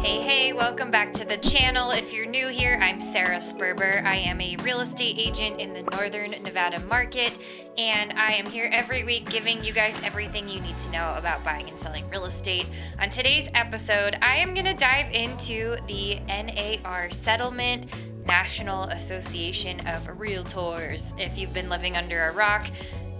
Hey, welcome back to the channel. If you're new here, I'm Sarah Sperber. I am a real estate agent in the Northern Nevada market, and I am here every week giving you guys everything you need to know about buying and selling real estate. On today's episode, I am going to dive into the NAR Settlement National Association of Realtors. If you've been living under a rock,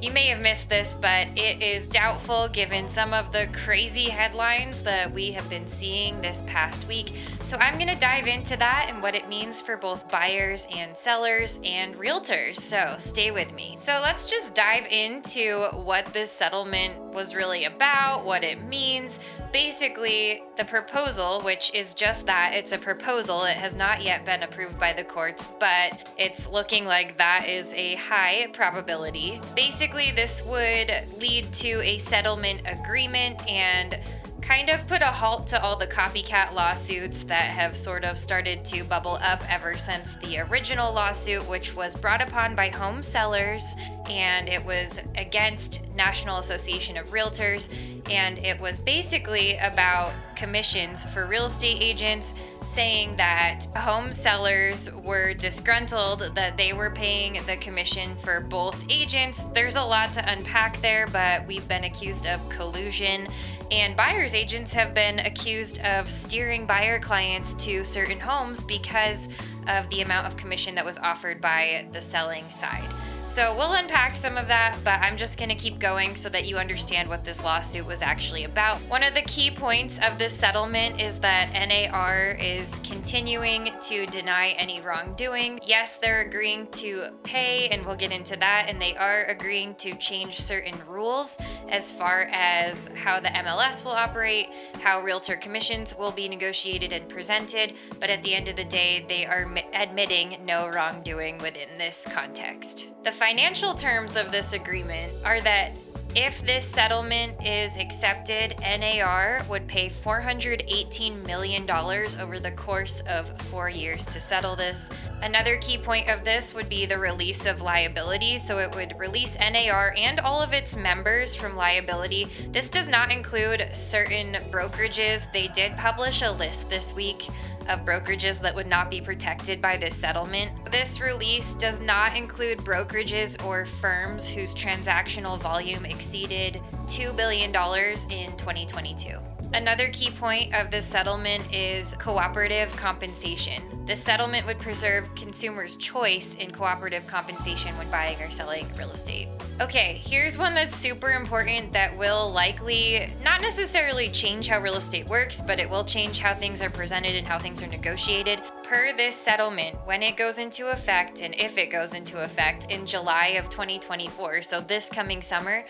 you may have missed this, but it is doubtful given some of the crazy headlines that we have been seeing this past week. So I'm going to dive into that and what it means for both buyers and sellers and realtors. So stay with me. So let's just dive into what this settlement was really about, what it means. Basically, the proposal, which is just that, it's a proposal. It has not yet been approved by the courts, but it's looking like that is a high probability. Basically, this would lead to a settlement agreement and kind of put a halt to all the copycat lawsuits that have sort of started to bubble up ever since the original lawsuit, which was brought upon by home sellers, and it was against National Association of Realtors, and it was basically about commissions for real estate agents, saying that home sellers were disgruntled that they were paying the commission for both agents. There's a lot to unpack there, but we've been accused of collusion, and buyers agents have been accused of steering buyer clients to certain homes because of the amount of commission that was offered by the selling side. So we'll unpack some of that, but I'm just going to keep going so that you understand what this lawsuit was actually about. One of the key points of this settlement is that NAR is continuing to deny any wrongdoing. Yes, they're agreeing to pay, and we'll get into that, and they are agreeing to change certain rules as far as how the MLS will operate, how realtor commissions will be negotiated and presented, but at the end of the day, they are admitting no wrongdoing within this context. The financial terms of this agreement are that if this settlement is accepted, NAR would pay $418 million over the course of 4 years to settle this. Another key point of this would be the release of liability. So it would release NAR and all of its members from liability. This does not include certain brokerages. They did publish a list this week of brokerages that would not be protected by this settlement. This release does not include brokerages or firms whose transactional volume exceeded $2 billion in 2022. Another key point of this settlement is cooperative compensation. This settlement would preserve consumers' choice in cooperative compensation when buying or selling real estate. Okay, here's one that's super important that will likely not necessarily change how real estate works, but it will change how things are presented and how things are negotiated. Per this settlement, when it goes into effect, and if it goes into effect in July of 2024, so this coming summer,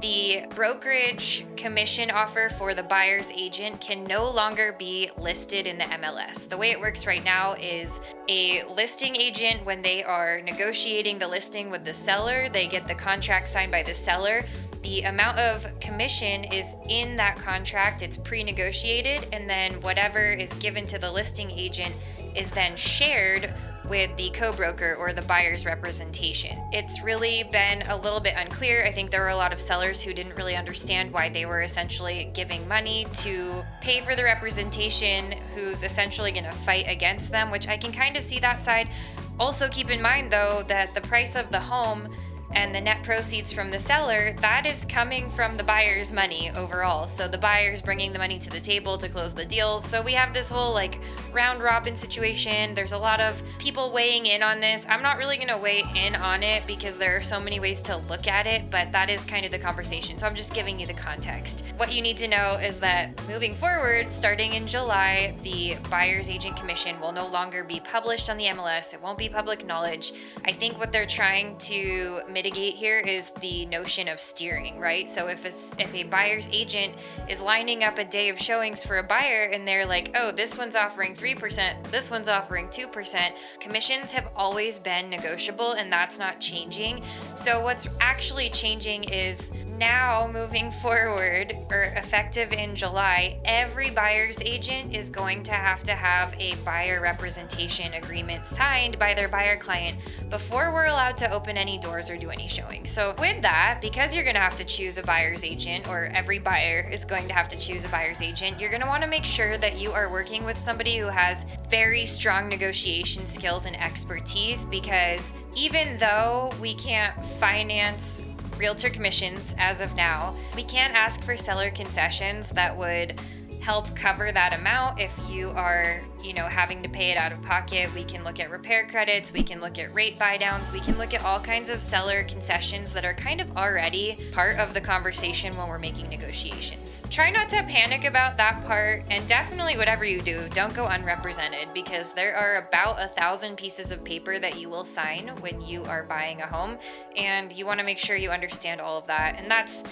the brokerage commission offer for the buyer's agent can no longer be listed in the MLS. The way it works right now is a listing agent, when they are negotiating the listing with the seller, they get the contract signed by the seller. The amount of commission is in that contract, it's pre-negotiated, and then whatever is given to the listing agent is then shared with the co-broker or the buyer's representation. It's really been a little bit unclear. I think there were a lot of sellers who didn't really understand why they were essentially giving money to pay for the representation who's essentially going to fight against them, which I can kind of see that side. Also keep in mind though that the price of the home and the net proceeds from the seller, that is coming from the buyer's money overall. So the buyer's bringing the money to the table to close the deal. So we have this whole like round robin situation. There's a lot of people weighing in on this. I'm not really gonna weigh in on it because there are so many ways to look at it, but that is kind of the conversation. So I'm just giving you the context. What you need to know is that moving forward, starting in July, the buyer's agent commission will no longer be published on the MLS. It won't be public knowledge. I think what they're trying to mitigate here is the notion of steering, right? So if a buyer's agent is lining up a day of showings for a buyer and they're like, oh, this one's offering 3%, this one's offering 2%. Commissions have always been negotiable, and that's not changing. So what's actually changing is now, moving forward, or effective in July, every buyer's agent is going to have a buyer representation agreement signed by their buyer client before we're allowed to open any doors or do any showing. So with that, because you're going to have to choose a buyer's agent, or every buyer is going to have to choose a buyer's agent, you're going to want to make sure that you are working with somebody who has very strong negotiation skills and expertise, because even though we can't finance realtor commissions as of now, we can ask for seller concessions that would help cover that amount if you are, having to pay it out of pocket. We can look at repair credits, we can look at rate buy downs, we can look at all kinds of seller concessions that are kind of already part of the conversation when we're making negotiations. Try not to panic about that part, and definitely whatever you do, don't go unrepresented, because there are about 1,000 pieces of paper that you will sign when you are buying a home, and you want to make sure you understand all of that. And that's,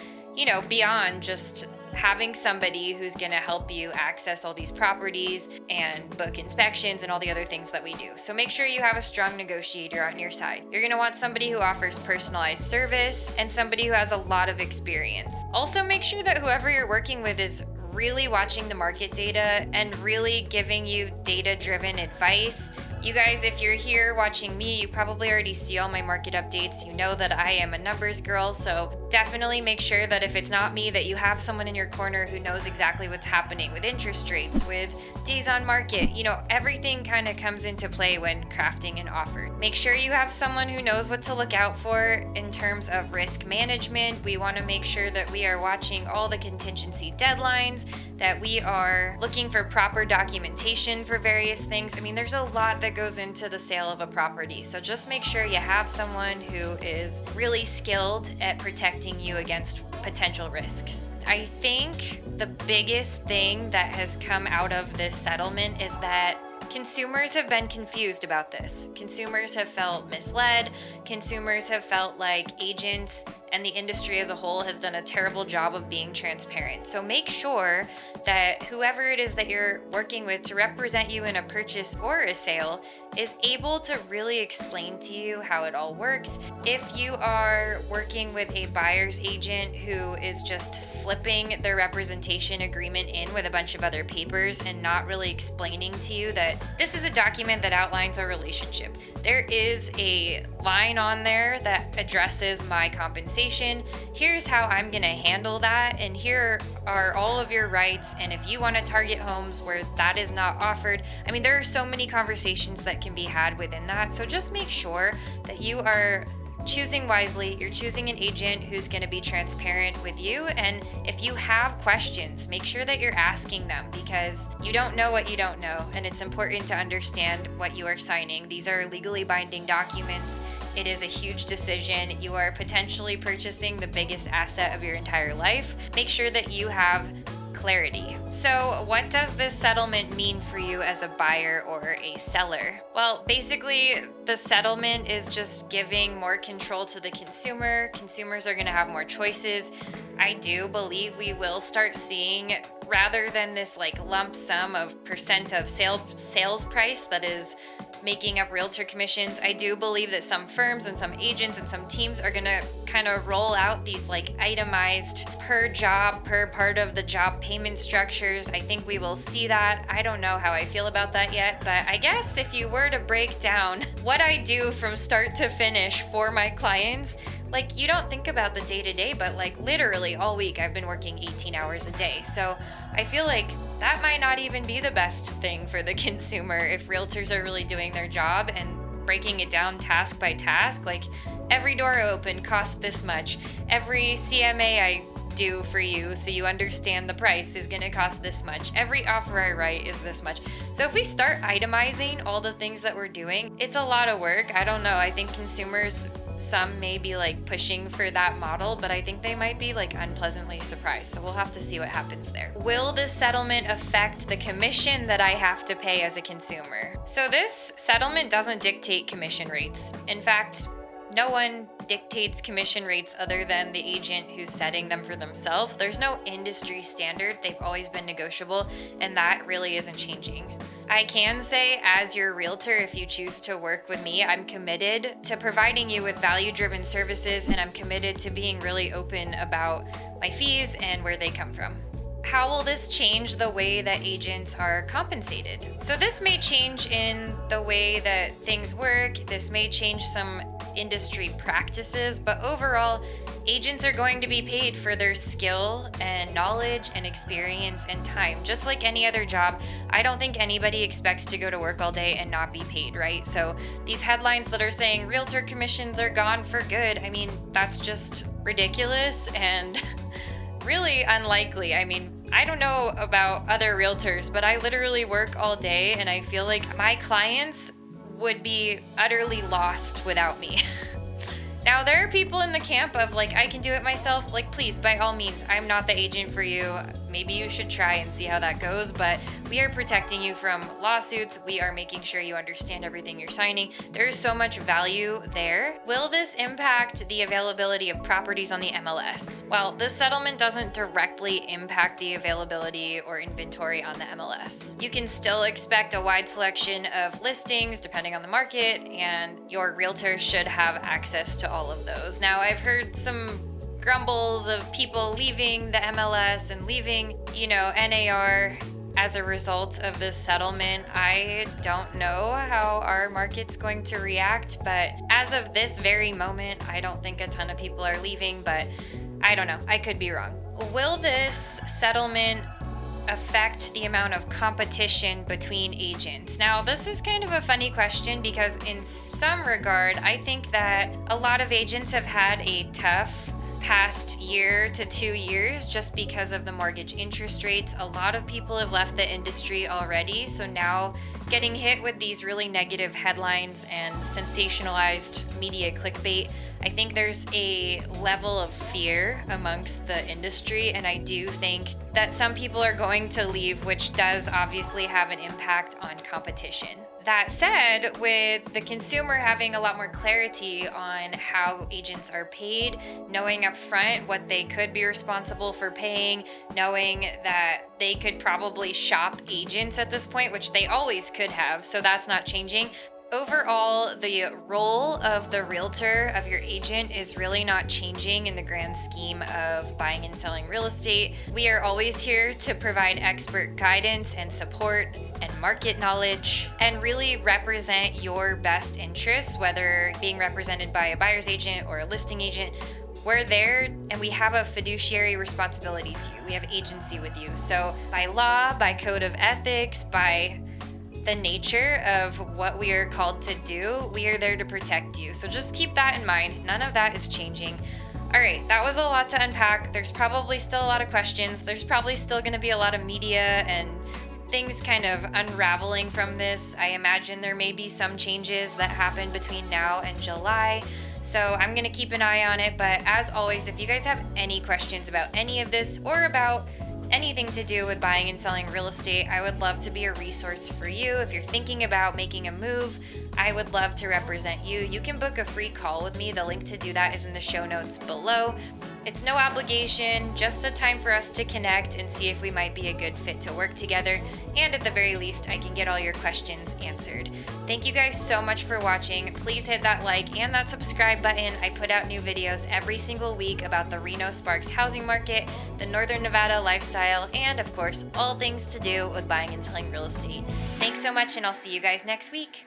beyond just having somebody who's going to help you access all these properties and book inspections and all the other things that we do. So make sure you have a strong negotiator on your side. You're going to want somebody who offers personalized service and somebody who has a lot of experience. Also, make sure that whoever you're working with is really watching the market data and really giving you data-driven advice. You guys, if you're here watching me, you probably already see all my market updates. You know that I am a numbers girl, so definitely make sure that if it's not me, that you have someone in your corner who knows exactly what's happening with interest rates, with days on market. Everything kind of comes into play when crafting an offer. Make sure you have someone who knows what to look out for in terms of risk management. We want to make sure that we are watching all the contingency deadlines, that we are looking for proper documentation for various things. There's a lot that goes into the sale of a property. So just make sure you have someone who is really skilled at protecting you against potential risks. I think the biggest thing that has come out of this settlement is that consumers have been confused about this. Consumers have felt misled. Consumers have felt like agents and the industry as a whole has done a terrible job of being transparent. So make sure that whoever it is that you're working with to represent you in a purchase or a sale is able to really explain to you how it all works. If you are working with a buyer's agent who is just slipping their representation agreement in with a bunch of other papers and not really explaining to you that this is a document that outlines our relationship. There is a line on there that addresses my compensation. Here's how I'm going to handle that, and here are all of your rights. And if you want to target homes where that is not offered, there are so many conversations that can be had within that. So just make sure that you are choosing wisely. You're choosing an agent who's going to be transparent with you. And if you have questions, make sure that you're asking them, because you don't know what you don't know. And it's important to understand what you are signing. These are legally binding documents. It is a huge decision. You are potentially purchasing the biggest asset of your entire life. Make sure that you have clarity. So what does this settlement mean for you as a buyer or a seller? Well, basically, the settlement is just giving more control to the consumer. Consumers are going to have more choices. I do believe we will start seeing, rather than this lump sum of percent of sales price that is making up realtor commissions, I do believe that some firms and some agents and some teams are gonna kind of roll out these itemized per job, per part of the job payment structures. I think we will see that. I don't know how I feel about that yet, but I guess if you were to break down what I do from start to finish for my clients, you don't think about the day-to-day, but literally all week I've been working 18 hours a day. So I feel like that might not even be the best thing for the consumer if realtors are really doing their job and breaking it down task by task. Every door I open costs this much. Every CMA I do for you so you understand the price is going to cost this much. Every offer I write is this much. So if we start itemizing all the things that we're doing, it's a lot of work. I don't know. I think consumers, some may be pushing for that model, but I think they might be unpleasantly surprised. So we'll have to see what happens there. Will this settlement affect the commission that I have to pay as a consumer? So this settlement doesn't dictate commission rates. In fact, no one dictates commission rates other than the agent who's setting them for themselves. There's no industry standard. They've always been negotiable, and that really isn't changing. I can say, as your realtor, if you choose to work with me, I'm committed to providing you with value-driven services, and I'm committed to being really open about my fees and where they come from. How will this change the way that agents are compensated? So this may change in the way that things work. This may change some industry practices, but overall, agents are going to be paid for their skill and knowledge and experience and time. Just like any other job, I don't think anybody expects to go to work all day and not be paid, right? So these headlines that are saying realtor commissions are gone for good, I mean, that's just ridiculous and really unlikely. I mean, I don't know about other realtors, but I literally work all day and I feel like my clients would be utterly lost without me. Now, there are people in the camp of like, I can do it myself. Like, please, by all means, I'm not the agent for you. Maybe you should try and see how that goes, but we are protecting you from lawsuits. We are making sure you understand everything you're signing. There's so much value there. Will this impact the availability of properties on the MLS? Well, this settlement doesn't directly impact the availability or inventory on the MLS. You can still expect a wide selection of listings depending on the market, and your realtor should have access to all of those. Now, I've heard some grumbles of people leaving the MLS and leaving, NAR as a result of this settlement. I don't know how our market's going to react, but as of this very moment, I don't think a ton of people are leaving, but I don't know. I could be wrong. Will this settlement affect the amount of competition between agents? Now, this is kind of a funny question because in some regard, I think that a lot of agents have had a tough past year to 2 years just because of the mortgage interest rates. A lot of people have left the industry already, so now getting hit with these really negative headlines and sensationalized media clickbait, I think there's a level of fear amongst the industry, and I do think that some people are going to leave, which does obviously have an impact on competition. That said, with the consumer having a lot more clarity on how agents are paid, knowing up front what they could be responsible for paying, knowing that they could probably shop agents at this point, which they always could have, so that's not changing. Overall, the role of the realtor, of your agent, is really not changing in the grand scheme of buying and selling real estate. We are always here to provide expert guidance and support and market knowledge and really represent your best interests, whether being represented by a buyer's agent or a listing agent. We're there and we have a fiduciary responsibility to you. We have agency with you. So by law, by code of ethics, by the nature of what we are called to do, we are there to protect you. So just keep that in mind. None of that is changing. All right, that was a lot to unpack. There's probably still a lot of questions. There's probably still going to be a lot of media and things kind of unraveling from this. I imagine there may be some changes that happen between now and July. So I'm going to keep an eye on it. But as always, if you guys have any questions about any of this or about anything to do with buying and selling real estate, I would love to be a resource for you. If you're thinking about making a move, I would love to represent you. You can book a free call with me. The link to do that is in the show notes below. It's no obligation, just a time for us to connect and see if we might be a good fit to work together. And at the very least, I can get all your questions answered. Thank you guys so much for watching. Please hit that like and that subscribe button. I put out new videos every single week about the Reno Sparks housing market, the Northern Nevada lifestyle, and of course, all things to do with buying and selling real estate. Thanks so much, and I'll see you guys next week.